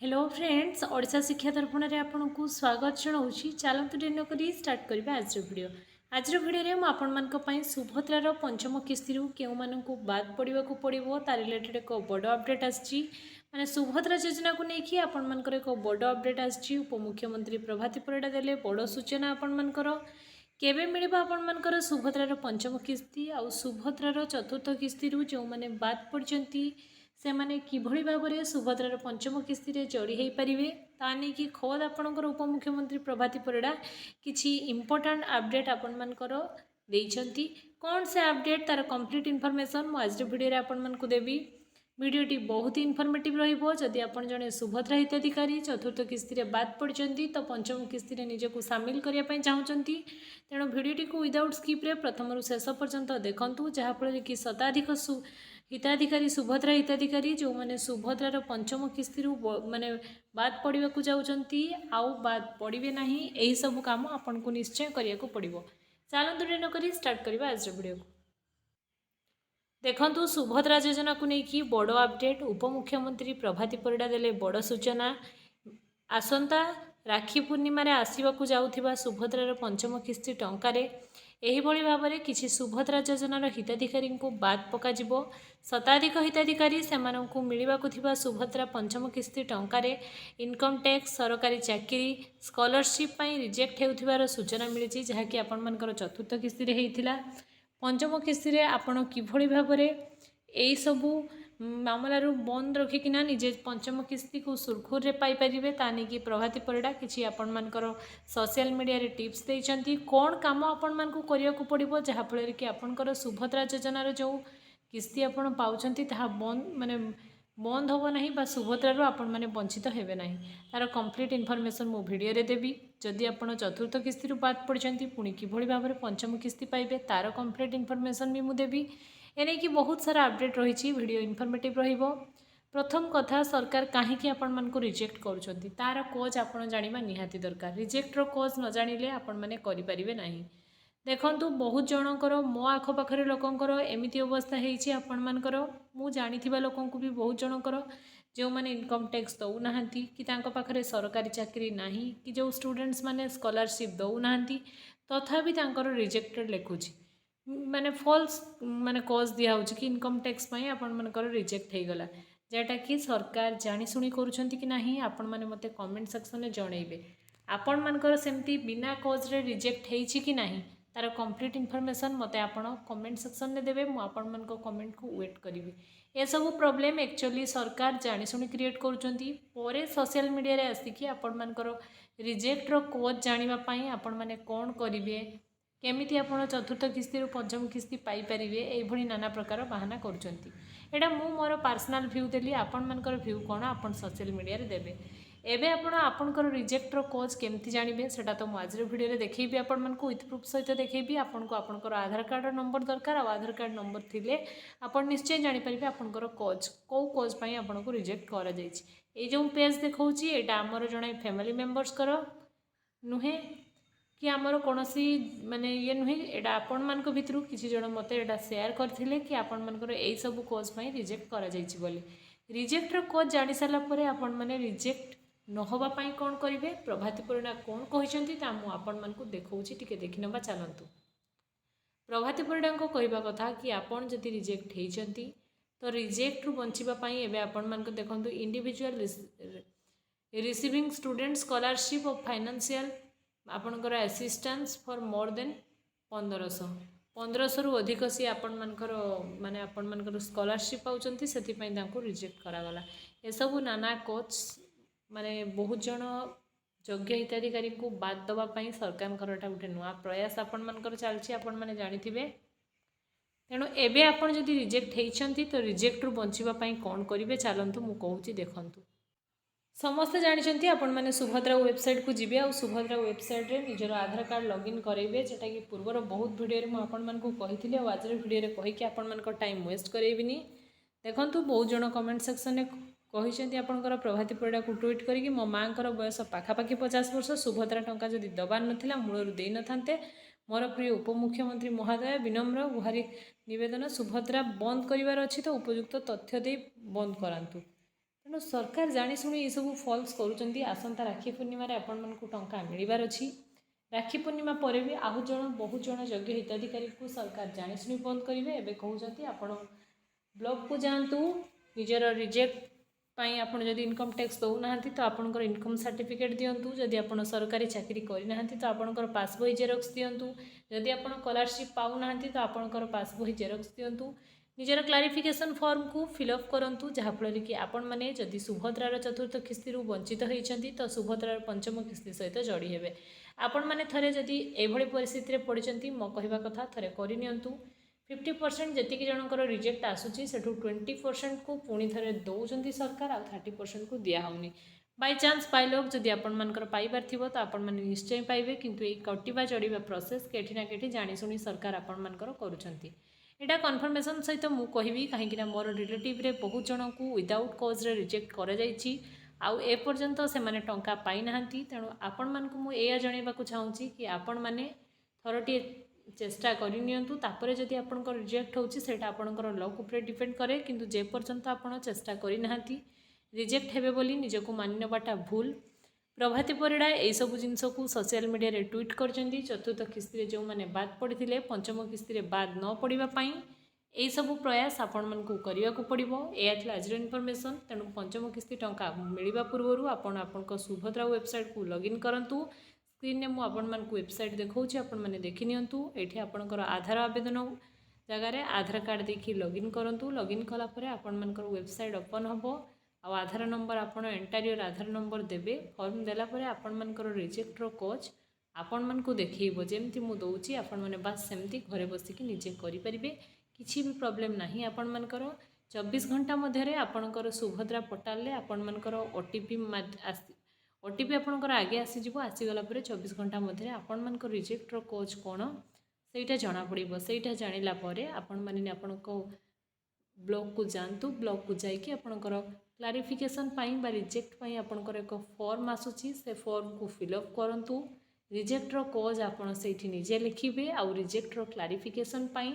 Hello friends, Odisha शिक्षा दर्पण में आपको स्वागत जनाऊँगी। चलतु डिन करी स्टार्ट करवा आज भिडियो में आपण सुभद्रार पंचम किस्ती क्यों बाद पड़ा पड़ो तार रिलेटेड एक बड़ अपडेट आसी माने सुभद्रा योजना को लेकिन आपर एक बड़ अपडेट आसी उपमुख्यमंत्री प्रभाती परिड़ा देले बड़ सूचना आपर केबे मिलिबा आपनकर सुभद्रार पंचम किस्ती आउ सुभद्रार चतुर्थ किस्ती जो मैंने बाद पड़ती से माने किभଳି भाବରେ सुभद्रार पंचम किस्ती रे जोड़ी हो पारे ता नहीं कि खोद आपणकर उपमुख्यमंत्री प्रभाती परिड़ा किछि इंपोर्टेंट अपडेट आपणकर देइछंती। कौन से अपडेट तार कंप्लीट इनफॉरमेशन मु आज वीडियो आपको देवी। वीडियोटी बहुत ही इनफॉर्मेटिव रहिबो। जदि आपण जने सुभद्रा हिताधिकारी चतुर्थ किस्ती रे बाद पड़चंती तो पंचम किस्ती रे निजको शामिल करिया पई चाहूचंती, तेणु वीडियोटी को विदाउट स्किप रे प्रथम शेष पर्यंत देखंतु, जहाँफल कि शताधिक हिताधिकारी सुभद्रा हिताधिकारी जो मैंने सुभद्रार पंचम किस्ती माने बाद पड़ा जाऊँगी आउ बाद पड़े ना, यही सब काम आपन को निश्चय करिया को पड़िबो। चलतु डिन करी स्टार्ट करवा आज वीडियो को। देखंतु सुभद्रा योजना को लेकिन बड़ अपडेट उपमुख्यमंत्री प्रभाती परिड़ा देले बड़ सूचना। आसंता राखी पूर्णिमा आसवाक जाऊथिबा सुभद्रार पंचम किस्ती टंकार एहिभଳି भाବରେ किछि सुभद्रा योजनार हिताधिकारी को बाद पकाजिबो। शताधिक हिताधिकारी सेमानंकु मिलिबाकु थिबा सुभद्रा पंचम किस्ती टंकार इनकम टैक्स सरकारी चाकरी स्कॉलरशिप पई रिजेक्ट हेउथिबार सूचना मिलिछि, जहाँकि आपण मानकर चतुर्थ किस्ती रे हेइथिला। पंचम किस्ती रे आपण किभଳି भाବରେ एई सबु मामलारू बंद रखिकिना निजे पंचम किस्ती को सुरखुर पाइपर ता नहीं कि प्रभाती परिड़ा किसी आपण मानकर सोशल मीडिया रे टिप्स देइछंती कौन काम आपण मानकु करिया को पड़िबो, जहाँफल कि आपणकर सुभद्रा योजनार जो किस्ती आपण पाउछंती ताहा बंद माने बंद होबो नहीं बा सुभद्रार आपण माने वंचित हेबे नहीं। तार कंप्लीट इनफॉरमेशन मो वीडियो रे देबी। जदि आपण चतुर्थ किस्ती रु बाद पड़चंती पुणी किभଳି भाବରେ पंचम किस्ती पाइबे तार कंप्लीट इनफॉरमेशन भी मु देबी। एने कि बहुत सारा अपडेट रही वीडियो इनफॉर्मेटिव रहिबो। प्रथम कथा सरकार कहीं आपण मानक रिजेक्ट करुछंती तार कोज आपण जानिबा निहाती दरकार। रिजेक्ट रो कोज न जानिले आपण माने करि परिबे नाही। देखंतु बहुत जनकर मो आखपाखरे लोकंकर एमिति अवस्था हेइछि आपण मानकर मु जानिथिबा लोकंकु भी बहुत जनकर जो माने इनकम टैक्स दउ नाहंती कि तांको पाखरे सरकारी चाकरी नाही कि जो स्टूडेंट्स माने स्कॉलरशिप दउ नाहंती तथापि तांकर रिजेक्टेड लेखुछि माने फॉल्स माने कॉज दिया होछि कि इनकम टैक्स पई आपण मानकर रिजेक्ट हे गला, जेटा कि सरकार जानी सुनी करूछंती कि नाही आपण माने मते कमेंट सेक्शन में जणैबे। आपण मानकर सेमती बिना कॉज रे रिजेक्ट हेछि कि नाही तार कंप्लीट इनफॉरमेशन मते आपण कमेंट सेक्शन में देबे। मु आपण मानको कमेंट को वेट करिवे। ए सब प्रॉब्लम एक्चुअली सरकार जानी सुनी क्रिएट करूछंती परे सोशल मीडिया रे आसी कि आपण मानकर रिजेक्ट रो कॉज जानिबा पई आपण माने कोन करिवे, केमिति आपण चतुर्थ किस्ती रु पंचम किस्ती पाई परिवे, एई भली नाना प्रकार बहाना करूछंती। एटा मु मोर पर्सनल व्यू देली, आपण मानकर व्यू कोन आपण सोशल मीडिया रे देबे। एबे आपण आपनकर रिजेक्ट रो कॉज केमति जानिबे सेटा तो मु आज रो वीडियो रे देखैबी आपण मानकु विथ प्रूफ सहित देखैबी। आपनको आपनकर आधार कार्ड नंबर दरकार आ आधार कार्ड नंबर थिले आपण निश्चय जानि परिबे आपनकर कॉज को कॉज पई आपनको रिजेक्ट करा जायछि। ए जो पेज देखौछि एटा हमर जणे फैमिली मेंबर्स करो नुहे कि आमर कौन सी माने ये नुहे, एटा आपण मानक भितरु किसी जन मते एटा शेयर करथिले कि आपण मानकर एई सब कॉज पई रिजेक्ट करा जायछि बोली। रिजेक्ट रो कॉज जानि साला परे आपण माने रिजेक्ट न होबा पई कोन करिवे प्रभाती परिड़ा कोन कहिसंती ता मु आपण मानकु देखौछि, टिके देखिनबा चलंतु। प्रभाती परिड़ा को कहबा कथा कि आपण जति रिजेक्ट हेइचंती तो रिजेक्ट रु बंचिबा पई एबे आपण मानक देखंतु individual receiving student scholarship of financial आपणकर असिस्टेंस फॉर मोर देन 1500 रु अधिक सी आपण मानकर माने आपण मानकर स्कॉलरशिप पाउचंती सेति रिजेक्ट करागला। ए सब नाना कोच माने बहुत जन योग्य हिताधिकारी को बाद दबा पई सरकार गोटे नुआ प्रयास आपण मानकर चलछि, आपण माने जानिथिबे। तेणु एबे आपण जदि रिजेक्ट हेइचंती तो रिजेक्ट रु बंचिबा पई कोन करिवे चलंतु मु कहूछि देखंतु। समस्ते जानते आपण मैंने सुभद्रा वेबसाइट को जीवे आ सुभद्रा वेबसाइट रे निजर आधार कार्ड लॉगिन करेंगे, जोटा कि पूर्वर बहुत वीडियो में आपण मानकु कहिथिले आ आज वीडियो रे कहिकि आपण मानक टाइम वेस्ट करेबिनी। देखंतु बहुत जन कमेंट सेक्शन में कहिसेंती आपणकर प्रभाती परिड़ा को ट्वीट करिकि मो मांकर बयस पाखापाखि 50 वर्ष सुभद्रा टंका जदि दबार नथिला मूलरू देई नथांते। मोर प्रिय उपमुख्यमंत्री महोदय विनम्र गुहारी निवेदन सुभद्रा बंद करिवार अछि तो उपयुक्त तथ्य दे बंद करांतु। तेणु सरकार जाशुणी ये सब फल्स करुँच आसंता राखी पूर्णिम आपण मानक टंका मिलबार अच्छी राखी पूर्णिमा पर भी आहु जन बहुत जन योग्य हिताधिकारी को सरकार जाशुणी बंद करेंगे। एवं कहते आपण ब्लॉक को जातु निजर रिजेक्ट पाई आपण जदि इनकम टैक्स दौना तो आपंकर इनकम सर्टिफिकेट दिंतु जदि आप सरकारी चाकरी करना तो आपंकर पास बही जेरक्स दिंतु जदि आप स्कॉलरशिप पाऊना तो आपंकर पास बही जेरक्स दिंतु निजर क्लारिफिकेशन फॉर्म को फिलअप करूँ जहाँफल कि आपण मैंने जदि सुभद्रार चतुर्थ किस्ती वंचित होती तो सुभद्रार पंचम किस्ती सहित जोड़ी हे आपण मैंने थे जदि यह परिस्थिति पड़ते मो कहवा कथा थे करनियंतु 50% जी जनकर रिजेक्ट आसूची से 20% को पुणी थे दौरान सरकार आ 30% को दिहनी बाय चांस बाय लक जदि आपण मानकर पाइबार थिबो तो आपण माने निश्चय पाइबे किंतु ये कटिबा चढ़ा प्रोसेस केठी ना केठी जानी सरकार आपण मानकर करूछंती। एटा कन्फर्मेशन सहित मु कहबी कहीं मोर रिलेटिव रे बहुत जन को विदाउट कॉज रे रिजेक्ट करा जायछि आउ ए पर्यंत से माने टंका पाई नाहंती। तेणु आपण मानकु मु एया जणैबाकू चाहूँगी कि आपण माने थरटी चेष्टा करनियंतु तापरे जदि आपनकर रिजेक्ट होछि सेटा आपनकर लक ऊपर डिपेंड करे किंतु जे पर्यंत आपण चेष्टा करि नाहंती रिजेक्ट हेबे बोली निजको मानि नबाटा भूल। प्रभाती परिड़ा यही सब जिनस को सोशल मीडिया रे ट्वीट करछंती चतुर्थ किस्ती जो मैंने बाद पड़ते पंचम किस्ती बाद न पड़ापी यही सब प्रयास आपण मानक करने को पड़ो। यह आज इनफॉरमेशन तेणु पंचम किस्ती टंका मिलवा पूर्व आपण सुभद्रा वेबसाइट को लॉगिन करूँ स्क्रीन में मुझे वेबसाइट देखा आपण मैंने देखी नियंतु ये आपणकर आधार आवेदन जगार आधार कार्ड देखिए लॉगिन करूँ लॉगिन कलापर आपण मानकर वेबसाइट ओपन हम आधार नंबर आपण एंटारियर आधार नंबर देबे फॉर्म देलापर आपण मानकर रिजेक्टर कोच आपण मानकु देखैबो जेमती मु दउची आपण माने बास सेमती घरे बसिकी निजे करि परिबे किछि भी प्रॉब्लम नाही। आपण मानकर 24 घंटा मध्यरे आपणकर सुभद्रा पोर्टल रे आपण मानकर ओटीपी आपणकर आगे आसी जिवो आसी गला परे 24 घंटा मध्यरे आपण मानकर रिजेक्टर कोच कोन सेटा जाना पड़िबो। सेटा जानिला परे आपण माने आपणको ब्लॉक को जानतु ब्लॉक को जाइए आपणकर क्लारिफिकेशन पाई बा रिजेक्ट पाई आपणकर एक फॉर्म आसूची से फॉर्म को फिलअप करंतु रिजेक्टर कॉज आपन सेठी निजे लिखिबे आउ रिजेक्टर क्लारिफिकेशन पाई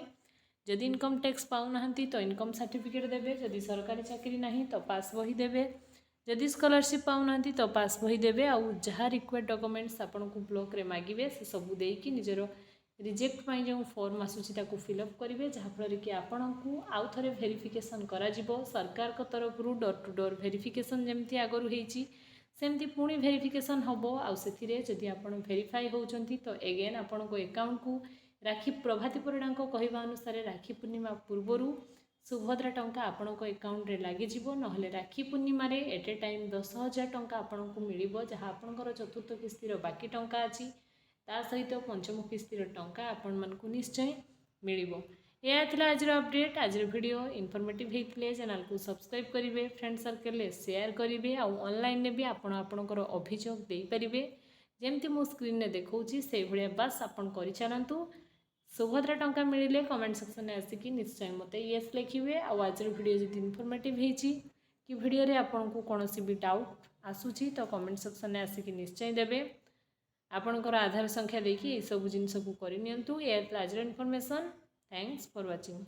जदि इनकम टैक्स पाऊना तो इनकम सर्टिफिकेट देबे जदि सरकारी चाकरी नहीं तो पास बही देबे जदि स्कॉलरशिप पाऊना तो पास बही देबे आउ जहाँ रिक्वायर्ड डॉक्यूमेंट्स आपन को ब्लॉक रे मागिबे से सब देकी निजर रिजेक्ट पाई जो फॉर्म आसूची ताकू फिलअप करेंगे जहाँफल कि आपण को आउ थे भेरिफिकेशन करा सरकार को तरफ डोर टू डोर भेरिफिकेशन जमती आगरू होती सेमती पुणी भेरिफिकेशन हम आउे जदि आप भेरीफाई होती तो एगेन आपण को अकाउंट को राखी प्रभाती परिड़ा कहवा अनुसार राखी पूर्णिमा पूर्वर सुभद्रा टंका आपण को अकाउंट रे लगिज ना राखी पूर्णिम एट ए टाइम 10,000 टंका आपण को मिल जहाँ आपंकर चतुर्थ किस्तीर बाकी टंका अच्छी ता सहित पंचम किस्तीर टंका आपण मानकु निश्चय मिलिबो। यह थिला आजर अपडेट आजर वीडियो इनफॉर्मेटिव होइतिले चैनल को सब्सक्राइब करिवे फ्रेंड सर्कल रे शेयर करिवे आ ऑनलाइन ने भी आपण आपनकर अभियोग देई परिबे जेमती मो स्क्रीन रे देखौची से भलिया बस आपण करि चलंतु। सुभद्रा टंका मिलिले कमेंट सेक्शन में आसिकी निश्चय मते यस लिखिवे आ आजर वीडियो जदि इनफॉर्मेटिव हेची कि वीडियो रे आपण को कोनोसी भी डाउट आसुची तो कमेंट सेक्शन में आसिकी निश्चय देबे आपणकर आधार संख्या देखिए सब जिनस को करनियंतु। यह आज इनफॉरमेशन। Thanks for watching.